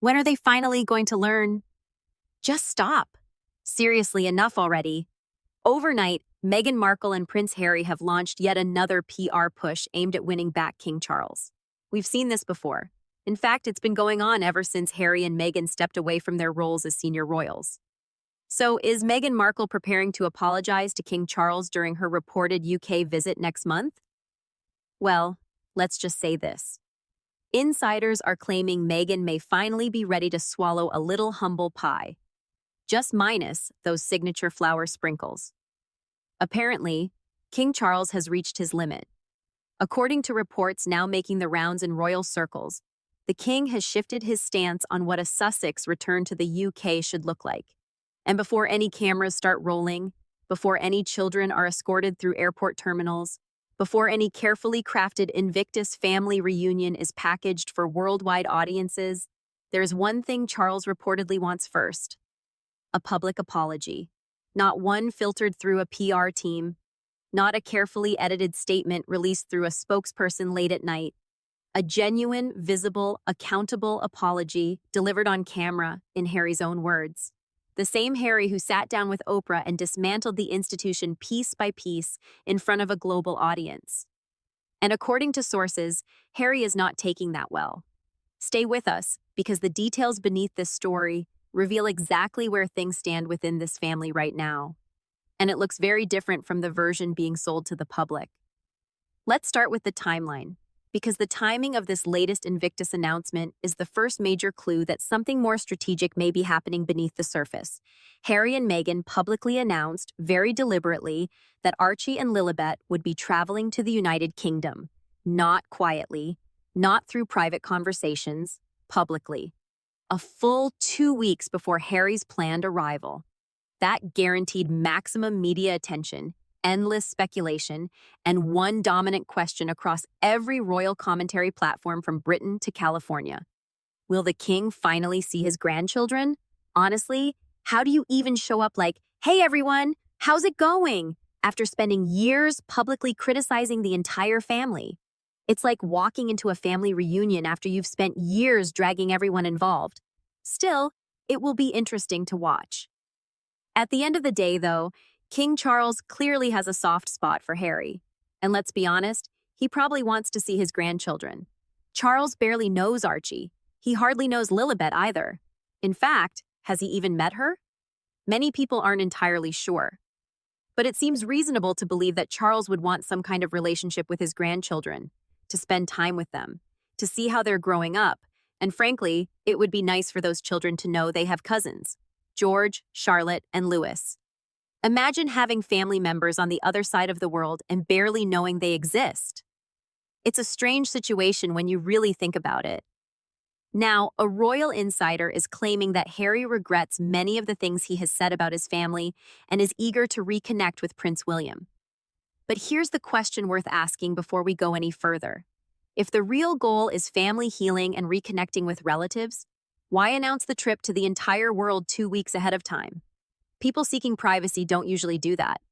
When are they finally going to learn? Just stop. Seriously, enough already. Overnight, Meghan Markle and Prince Harry have launched yet another PR push aimed at winning back King Charles. We've seen this before. In fact, it's been going on ever since Harry and Meghan stepped away from their roles as senior royals. So, is Meghan Markle preparing to apologize to King Charles during her reported UK visit next month? Well, let's just say this. Insiders are claiming Meghan may finally be ready to swallow a little humble pie, just minus those signature flower sprinkles. Apparently, King Charles has reached his limit. According to reports now making the rounds in royal circles, the king has shifted his stance on what a Sussex return to the UK should look like. And before any cameras start rolling, before any children are escorted through airport terminals, before any carefully crafted Invictus family reunion is packaged for worldwide audiences, there's one thing Charles reportedly wants first: a public apology. Not one filtered through a PR team, not a carefully edited statement released through a spokesperson late at night. A genuine, visible, accountable apology delivered on camera, in Harry's own words. The same Harry who sat down with Oprah and dismantled the institution piece by piece in front of a global audience. And according to sources, Harry is not taking that well. Stay with us, because the details beneath this story reveal exactly where things stand within this family right now. And it looks very different from the version being sold to the public. Let's start with the timeline, because the timing of this latest Invictus announcement is the first major clue that something more strategic may be happening beneath the surface. Harry and Meghan publicly announced, very deliberately, that Archie and Lilibet would be traveling to the United Kingdom. Not quietly, not through private conversations, publicly. A full 2 weeks before Harry's planned arrival. That guaranteed maximum media attention, endless speculation, and one dominant question across every royal commentary platform from Britain to California. Will the king finally see his grandchildren? Honestly, how do you even show up like, "Hey everyone, how's it going?" after spending years publicly criticizing the entire family? It's like walking into a family reunion after you've spent years dragging everyone involved. Still, it will be interesting to watch. At the end of the day, though, King Charles clearly has a soft spot for Harry. And let's be honest, he probably wants to see his grandchildren. Charles barely knows Archie. He hardly knows Lilibet either. In fact, has he even met her? Many people aren't entirely sure. But it seems reasonable to believe that Charles would want some kind of relationship with his grandchildren, to spend time with them, to see how they're growing up, and frankly, it would be nice for those children to know they have cousins: George, Charlotte, and Louis. Imagine having family members on the other side of the world and barely knowing they exist. It's a strange situation when you really think about it. Now, a royal insider is claiming that Harry regrets many of the things he has said about his family and is eager to reconnect with Prince William. But here's the question worth asking before we go any further. If the real goal is family healing and reconnecting with relatives, why announce the trip to the entire world 2 weeks ahead of time? People seeking privacy don't usually do that.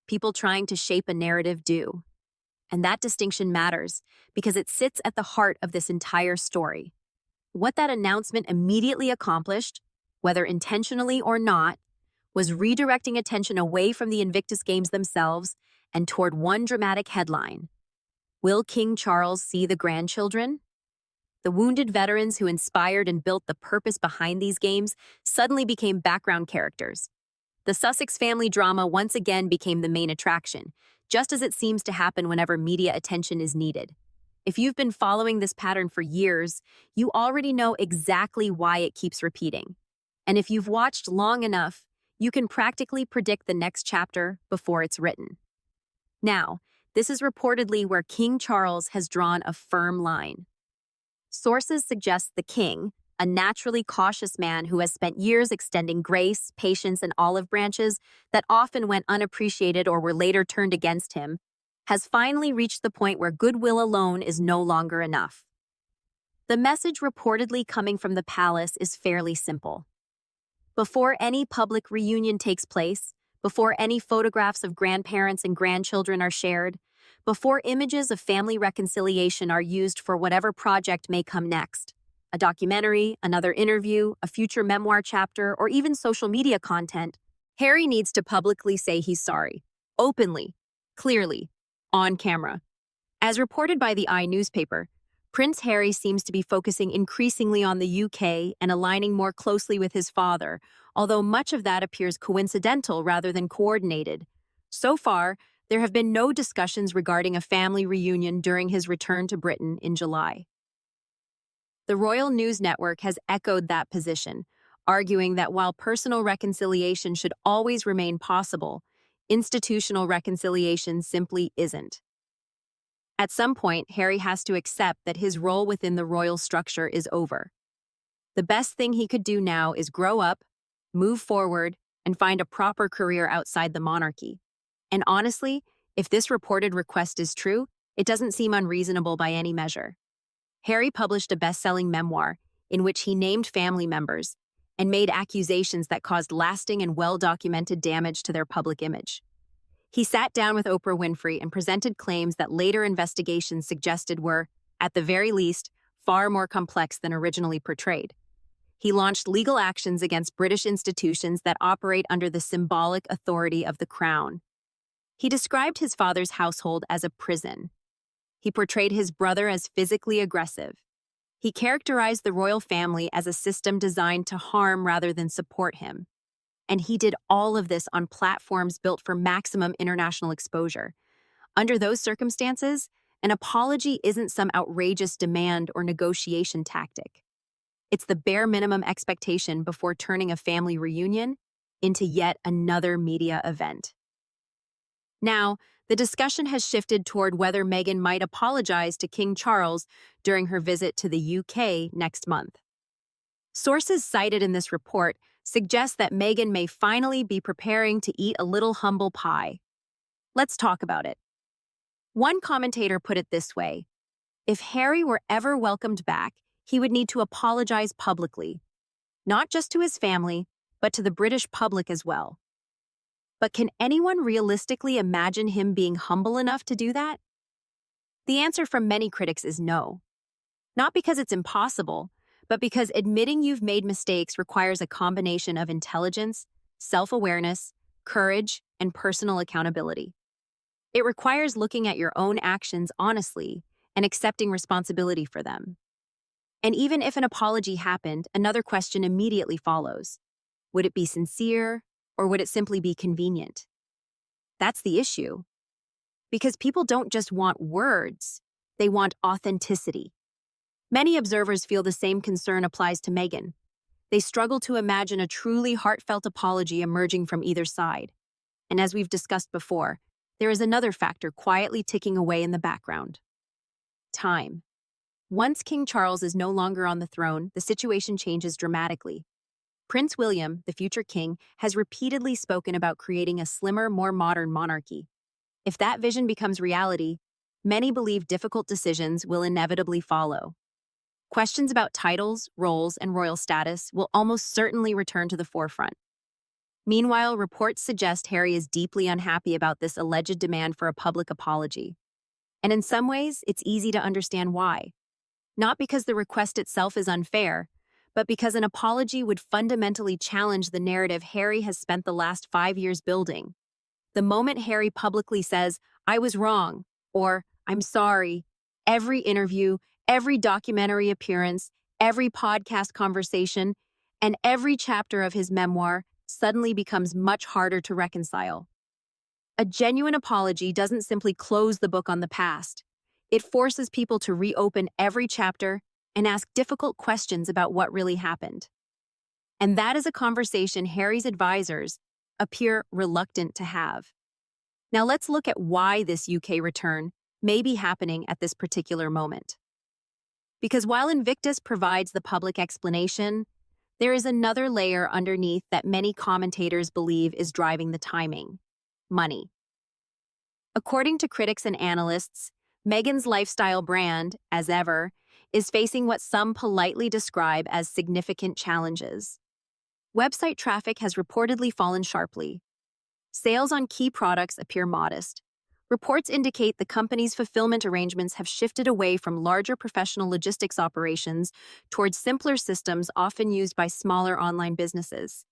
People trying to shape a narrative do. And that distinction matters because it sits at the heart of this entire story. What that announcement immediately accomplished, whether intentionally or not, was redirecting attention away from the Invictus Games themselves and toward one dramatic headline: Will King Charles see the grandchildren? The wounded veterans who inspired and built the purpose behind these games suddenly became background characters. The Sussex family drama once again became the main attraction, just as it seems to happen whenever media attention is needed. If you've been following this pattern for years, you already know exactly why it keeps repeating. And if you've watched long enough, you can practically predict the next chapter before it's written. Now, this is reportedly where King Charles has drawn a firm line. Sources suggest the king, a naturally cautious man who has spent years extending grace, patience, and olive branches that often went unappreciated or were later turned against him, has finally reached the point where goodwill alone is no longer enough. The message reportedly coming from the palace is fairly simple. Before any public reunion takes place, before any photographs of grandparents and grandchildren are shared, before images of family reconciliation are used for whatever project may come next, a documentary, another interview, a future memoir chapter, or even social media content, Harry needs to publicly say he's sorry, openly, clearly, on camera. As reported by the newspaper, Prince Harry seems to be focusing increasingly on the UK and aligning more closely with his father, although much of that appears coincidental rather than coordinated. So far, there have been no discussions regarding a family reunion during his return to Britain in July. The Royal News Network has echoed that position, arguing that while personal reconciliation should always remain possible, institutional reconciliation simply isn't. At some point, Harry has to accept that his role within the royal structure is over. The best thing he could do now is grow up, move forward, and find a proper career outside the monarchy. And honestly, if this reported request is true, it doesn't seem unreasonable by any measure. Harry published a best-selling memoir in which he named family members and made accusations that caused lasting and well-documented damage to their public image. He sat down with Oprah Winfrey and presented claims that later investigations suggested were, at the very least, far more complex than originally portrayed. He launched legal actions against British institutions that operate under the symbolic authority of the Crown. He described his father's household as a prison. He portrayed his brother as physically aggressive. He characterized the royal family as a system designed to harm rather than support him. And he did all of this on platforms built for maximum international exposure. Under those circumstances, an apology isn't some outrageous demand or negotiation tactic. It's the bare minimum expectation before turning a family reunion into yet another media event. Now, the discussion has shifted toward whether Meghan might apologize to King Charles during her visit to the UK next month. Sources cited in this report suggest that Meghan may finally be preparing to eat a little humble pie. Let's talk about it. One commentator put it this way: if Harry were ever welcomed back, he would need to apologize publicly, not just to his family, but to the British public as well. But can anyone realistically imagine him being humble enough to do that? The answer from many critics is no. Not because it's impossible, but because admitting you've made mistakes requires a combination of intelligence, self-awareness, courage, and personal accountability. It requires looking at your own actions honestly and accepting responsibility for them. And even if an apology happened, another question immediately follows. Would it be sincere, or would it simply be convenient? That's the issue. Because people don't just want words, they want authenticity. Many observers feel the same concern applies to Meghan. They struggle to imagine a truly heartfelt apology emerging from either side. And as we've discussed before, there is another factor quietly ticking away in the background: time. Once King Charles is no longer on the throne, the situation changes dramatically. Prince William, the future king, has repeatedly spoken about creating a slimmer, more modern monarchy. If that vision becomes reality, many believe difficult decisions will inevitably follow. Questions about titles, roles, and royal status will almost certainly return to the forefront. Meanwhile, reports suggest Harry is deeply unhappy about this alleged demand for a public apology. And in some ways, it's easy to understand why. Not because the request itself is unfair, but because an apology would fundamentally challenge the narrative Harry has spent the last 5 years building. The moment Harry publicly says, "I was wrong," or "I'm sorry," every interview, every documentary appearance, every podcast conversation, and every chapter of his memoir suddenly becomes much harder to reconcile. A genuine apology doesn't simply close the book on the past. It forces people to reopen every chapter and ask difficult questions about what really happened. And that is a conversation Harry's advisors appear reluctant to have. Now let's look at why this UK return may be happening at this particular moment. Because while Invictus provides the public explanation, there is another layer underneath that many commentators believe is driving the timing: money. According to critics and analysts, Meghan's lifestyle brand, as ever, is facing what some politely describe as significant challenges. Website traffic has reportedly fallen sharply. Sales on key products appear modest. Reports indicate the company's fulfillment arrangements have shifted away from larger professional logistics operations towards simpler systems often used by smaller online businesses.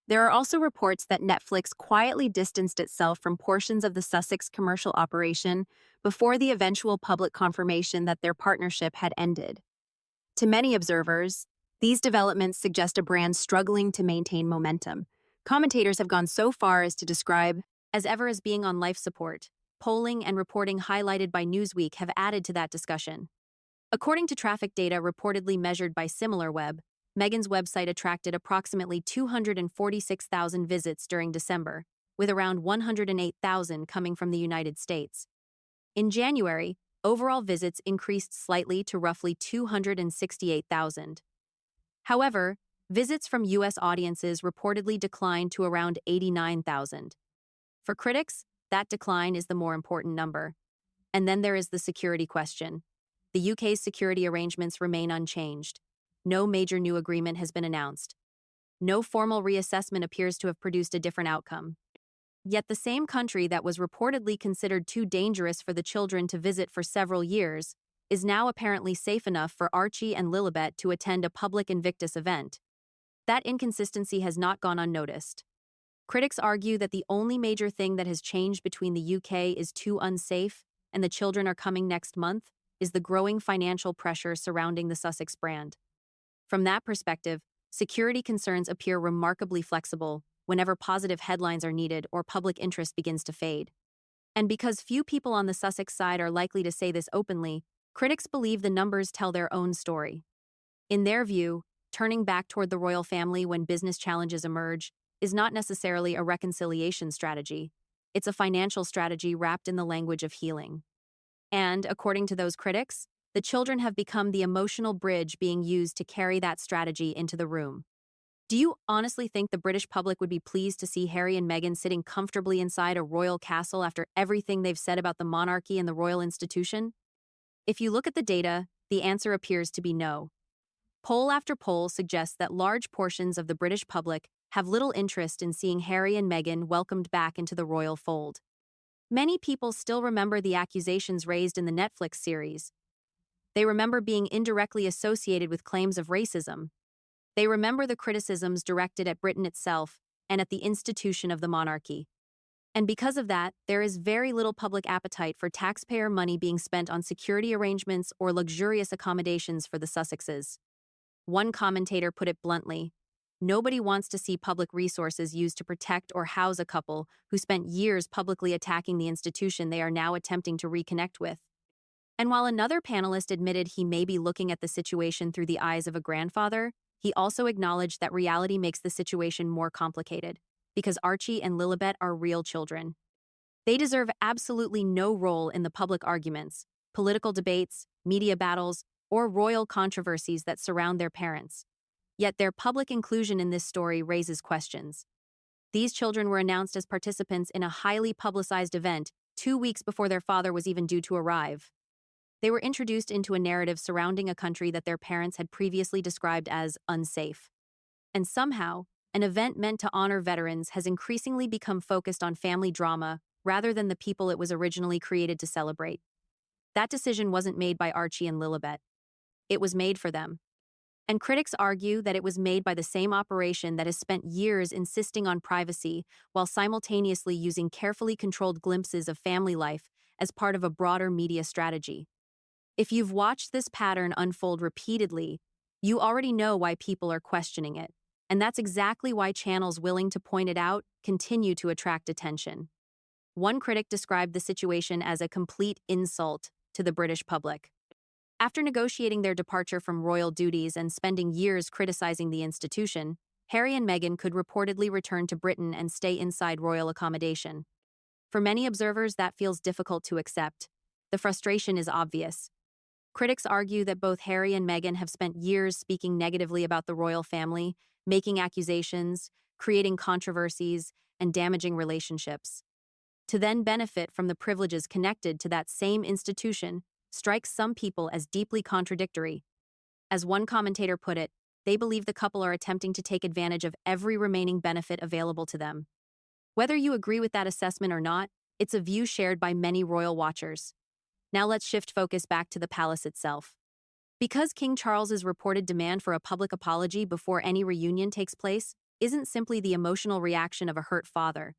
There are also reports that Netflix quietly distanced itself from portions of the Sussex commercial operation before the eventual public confirmation that their partnership had ended. To many observers, these developments suggest a brand struggling to maintain momentum. Commentators have gone so far as to describe as ever as being on life support. Polling and reporting highlighted by Newsweek have added to that discussion. According to traffic data reportedly measured by SimilarWeb, Meghan's website attracted approximately 246,000 visits during December, with around 108,000 coming from the United States. In January, overall visits increased slightly to roughly 268,000. However, visits from U.S. audiences reportedly declined to around 89,000. For critics, that decline is the more important number. And then there is the security question. The UK's security arrangements remain unchanged. No major new agreement has been announced. No formal reassessment appears to have produced a different outcome. Yet the same country that was reportedly considered too dangerous for the children to visit for several years is now apparently safe enough for Archie and Lilibet to attend a public Invictus event. That inconsistency has not gone unnoticed. Critics argue that the only major thing that has changed between the UK is too unsafe and the children are coming next month is the growing financial pressure surrounding the Sussex brand. From that perspective, security concerns appear remarkably flexible whenever positive headlines are needed or public interest begins to fade. And because few people on the Sussex side are likely to say this openly, critics believe the numbers tell their own story. In their view, turning back toward the royal family when business challenges emerge is not necessarily a reconciliation strategy. It's a financial strategy wrapped in the language of healing. And, according to those critics, the children have become the emotional bridge being used to carry that strategy into the room. Do you honestly think the British public would be pleased to see Harry and Meghan sitting comfortably inside a royal castle after everything they've said about the monarchy and the royal institution? If you look at the data, the answer appears to be no. Poll after poll suggests that large portions of the British public have little interest in seeing Harry and Meghan welcomed back into the royal fold. Many people still remember the accusations raised in the Netflix series. They remember being indirectly associated with claims of racism. They remember the criticisms directed at Britain itself and at the institution of the monarchy. And because of that, there is very little public appetite for taxpayer money being spent on security arrangements or luxurious accommodations for the Sussexes. One commentator put it bluntly, nobody wants to see public resources used to protect or house a couple who spent years publicly attacking the institution they are now attempting to reconnect with. And while another panelist admitted he may be looking at the situation through the eyes of a grandfather, he also acknowledged that reality makes the situation more complicated, because Archie and Lilibet are real children. They deserve absolutely no role in the public arguments, political debates, media battles, or royal controversies that surround their parents. Yet their public inclusion in this story raises questions. These children were announced as participants in a highly publicized event 2 weeks before their father was even due to arrive. They were introduced into a narrative surrounding a country that their parents had previously described as unsafe. And somehow, an event meant to honor veterans has increasingly become focused on family drama rather than the people it was originally created to celebrate. That decision wasn't made by Archie and Lilibet. It was made for them. And critics argue that it was made by the same operation that has spent years insisting on privacy while simultaneously using carefully controlled glimpses of family life as part of a broader media strategy. If you've watched this pattern unfold repeatedly, you already know why people are questioning it. And that's exactly why channels willing to point it out continue to attract attention. One critic described the situation as a complete insult to the British public. After negotiating their departure from royal duties and spending years criticizing the institution, Harry and Meghan could reportedly return to Britain and stay inside royal accommodation. For many observers, that feels difficult to accept. The frustration is obvious. Critics argue that both Harry and Meghan have spent years speaking negatively about the royal family, making accusations, creating controversies, and damaging relationships. To then benefit from the privileges connected to that same institution strikes some people as deeply contradictory. As one commentator put it, they believe the couple are attempting to take advantage of every remaining benefit available to them. Whether you agree with that assessment or not, It's a view shared by many royal watchers. Now let's shift focus back to the palace itself. Because King Charles's reported demand for a public apology before any reunion takes place isn't simply the emotional reaction of a hurt father.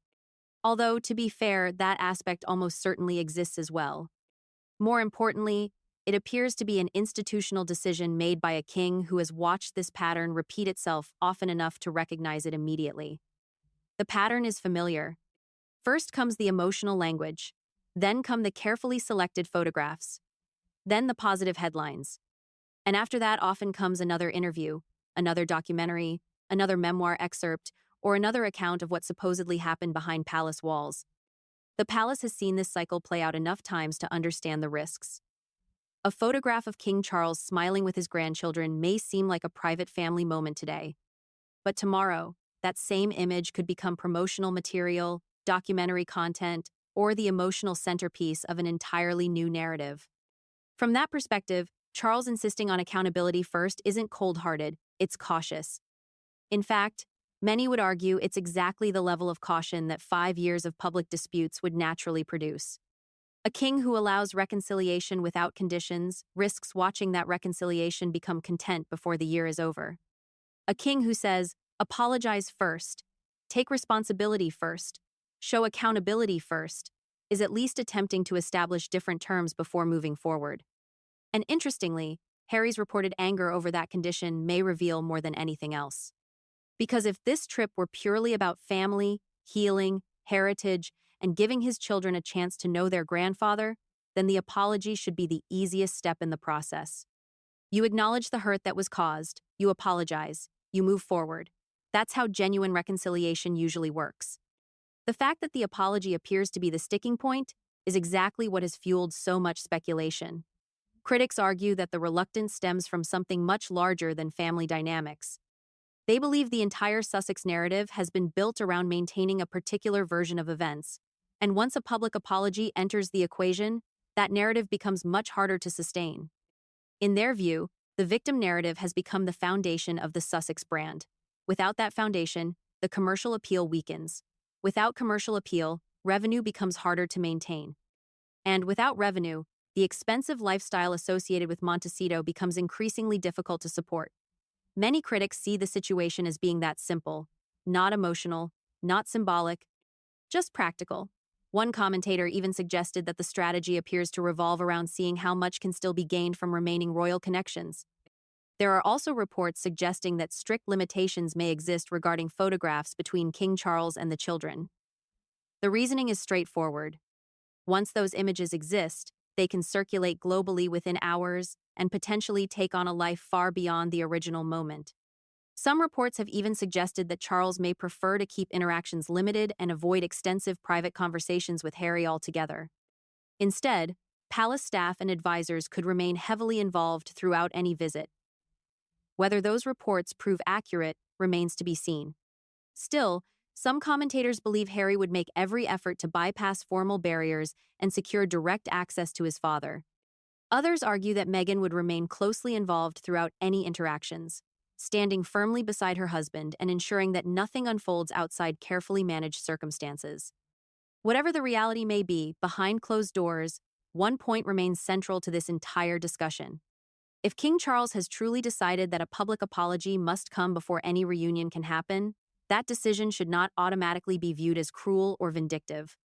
Although, to be fair, that aspect almost certainly exists as well. More importantly, it appears to be an institutional decision made by a king who has watched this pattern repeat itself often enough to recognize it immediately. The pattern is familiar. First comes the emotional language, then come the carefully selected photographs, then the positive headlines. And after that often comes another interview, another documentary, another memoir excerpt, or another account of what supposedly happened behind palace walls. The palace has seen this cycle play out enough times to understand the risks. A photograph of King Charles smiling with his grandchildren may seem like a private family moment today. But tomorrow, that same image could become promotional material, documentary content, or the emotional centerpiece of an entirely new narrative. From that perspective, Charles insisting on accountability first isn't cold-hearted, it's cautious. In fact, many would argue it's exactly the level of caution that 5 years of public disputes would naturally produce. A king who allows reconciliation without conditions risks watching that reconciliation become content before the year is over. A king who says, apologize first, take responsibility first, show accountability first, is at least attempting to establish different terms before moving forward. And interestingly, Harry's reported anger over that condition may reveal more than anything else. Because if this trip were purely about family, healing, heritage, and giving his children a chance to know their grandfather, then the apology should be the easiest step in the process. You acknowledge the hurt that was caused, you apologize, you move forward. That's how genuine reconciliation usually works. The fact that the apology appears to be the sticking point is exactly what has fueled so much speculation. Critics argue that the reluctance stems from something much larger than family dynamics. They believe the entire Sussex narrative has been built around maintaining a particular version of events, and once a public apology enters the equation, that narrative becomes much harder to sustain. In their view, the victim narrative has become the foundation of the Sussex brand. Without that foundation, the commercial appeal weakens. Without commercial appeal, revenue becomes harder to maintain. And without revenue, the expensive lifestyle associated with Montecito becomes increasingly difficult to support. Many critics see the situation as being that simple, not emotional, not symbolic, just practical. One commentator even suggested that the strategy appears to revolve around seeing how much can still be gained from remaining royal connections. There are also reports suggesting that strict limitations may exist regarding photographs between King Charles and the children. The reasoning is straightforward. Once those images exist, they can circulate globally within hours and potentially take on a life far beyond the original moment. Some reports have even suggested that Charles may prefer to keep interactions limited and avoid extensive private conversations with Harry altogether. Instead, palace staff and advisors could remain heavily involved throughout any visit. Whether those reports prove accurate remains to be seen. Still, some commentators believe Harry would make every effort to bypass formal barriers and secure direct access to his father. Others argue that Meghan would remain closely involved throughout any interactions, standing firmly beside her husband and ensuring that nothing unfolds outside carefully managed circumstances. Whatever the reality may be, behind closed doors, one point remains central to this entire discussion. If King Charles has truly decided that a public apology must come before any reunion can happen, that decision should not automatically be viewed as cruel or vindictive.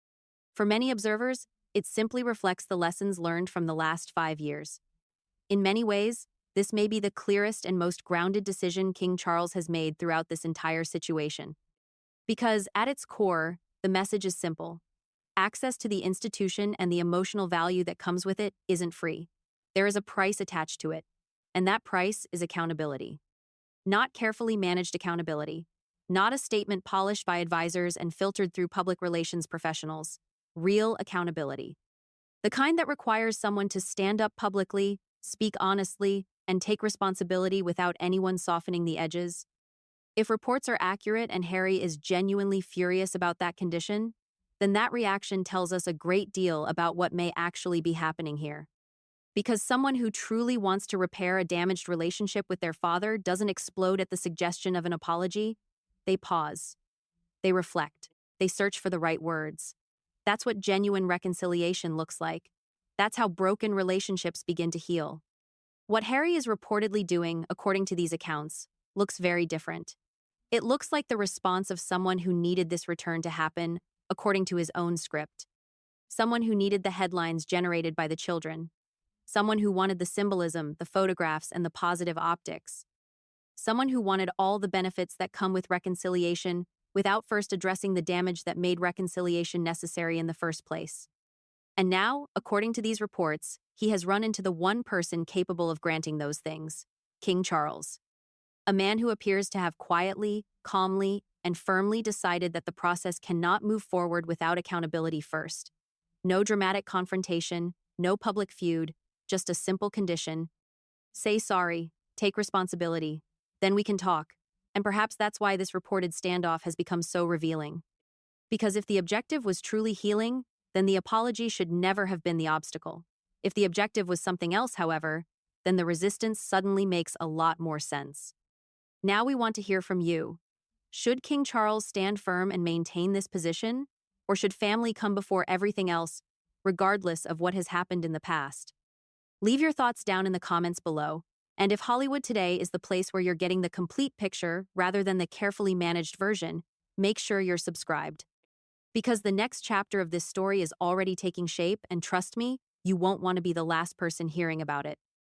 For many observers, it simply reflects the lessons learned from the last 5 years. In many ways, this may be the clearest and most grounded decision King Charles has made throughout this entire situation. Because, at its core, the message is simple. Access to the institution and the emotional value that comes with it isn't free. There is a price attached to it, and that price is accountability. Not carefully managed accountability. Not a statement polished by advisors and filtered through public relations professionals. Real accountability. The kind that requires someone to stand up publicly, speak honestly, and take responsibility without anyone softening the edges. If reports are accurate and Harry is genuinely furious about that condition, then that reaction tells us a great deal about what may actually be happening here. Because someone who truly wants to repair a damaged relationship with their father doesn't explode at the suggestion of an apology. They pause. They reflect. They search for the right words. That's what genuine reconciliation looks like. That's how broken relationships begin to heal. What Harry is reportedly doing, according to these accounts, looks very different. It looks like the response of someone who needed this return to happen, according to his own script. Someone who needed the headlines generated by the children. Someone who wanted the symbolism, the photographs, and the positive optics. Someone who wanted all the benefits that come with reconciliation without first addressing the damage that made reconciliation necessary in the first place. And now, according to these reports, he has run into the one person capable of granting those things, King Charles. A man who appears to have quietly, calmly, and firmly decided that the process cannot move forward without accountability first. No dramatic confrontation, no public feud, just a simple condition. Say sorry, take responsibility, then we can talk. And perhaps that's why this reported standoff has become so revealing. Because if the objective was truly healing, then the apology should never have been the obstacle. If the objective was something else, however, then the resistance suddenly makes a lot more sense. Now we want to hear from you. Should King Charles stand firm and maintain this position? Or should family come before everything else, regardless of what has happened in the past? Leave your thoughts down in the comments below. And if Hollywood Today is the place where you're getting the complete picture rather than the carefully managed version, make sure you're subscribed. Because the next chapter of this story is already taking shape, and trust me, you won't want to be the last person hearing about it.